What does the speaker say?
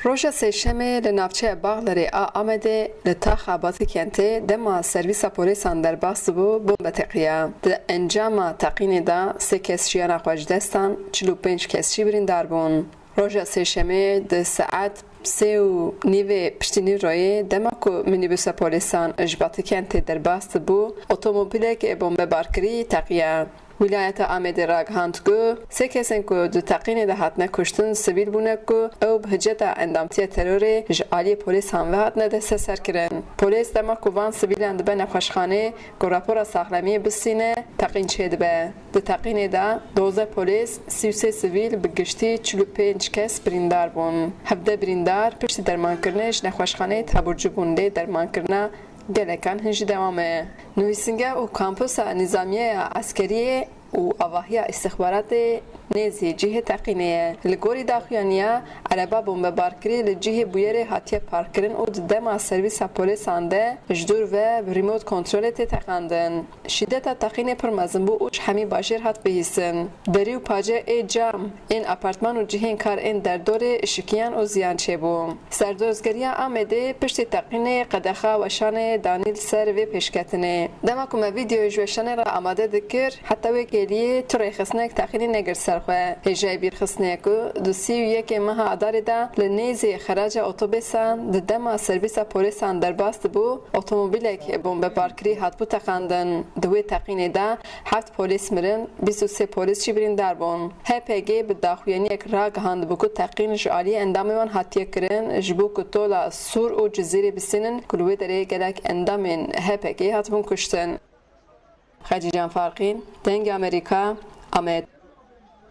روژا سهشنبه لناوچه باغلری آمده لتاخاباتی کنته دما سرویسا پولیسان در باست بو بمب تقیه. ده انجام تقینه دا 3 کس شیان خواج دستان 45 کس شی بریندار بون. روژا سهشنبه ده ساعت 3:30 پشتینی روی دما کو مینیبوس پولیسان اجباتی کنته در باست بو اتومبیل که بمب بارکری تقیه. ولایت آمده راگهاند کو 3 کسین کو دو تقین ده هاتنه کشتن سویل بونه کو او بهجت اندامتی تروری جعالی پولیس هم وقت نده سر کرن. پولیس دما کو وان سویلند به نخوشخانه کو راپورا ساخلمی بسینه تقین چید به. دو تقین ده 12 پولیس 33 سویل بگشتی 45 کس بریندار بون. 17 بریندار پشت درمان کرنش نخوشخانه تابرجو بونده درمان کرنه گلکان هنج دوامه. نویسنگه و کامپوس نظامیه عسکری و آواهی استخبارات نزی جهه تقینه لگوری داخیانیا عربا بمب بارکری لجهه بویره هاتیه پارکرین و دما سرویس پولیس آنده جدور و ریموت کنترل تقاندن. شدت تقینه پر مزنبو اوچ همی باشر هات بهیسن. بری و پاجه ای جام این اپارتمان و جهه این کار این در دور شکیان و زیان چه بو. سردوزگریا آمده پشت تقینه قدخه و شان دانیل سر و پیشکتنه. دما کم ویدیو جوشانه را آماده دکر حتی وکیلی تری خسنک تقینه نگر خواه هجای بیر خسنه کو دو 31 ماه آدار دا لنیزی خراج اتوبیسان دما سرویس پولیسان در باست بو اتومبیل که بمب بارکری هات بو تقاندن. دوی تقینه دا 7 پولیس مرن 23 پولیس چی بریندار بون. هپگی به داخویانی یک راگ هاند بو که تقین جعالی انداموان هاتیه کرن جبو که تولا سور و جزیره بسینن کلوی داره گلک اندامین هپگی هات بون کشتن. خدیجان فارقین دنگ امریکا آمد.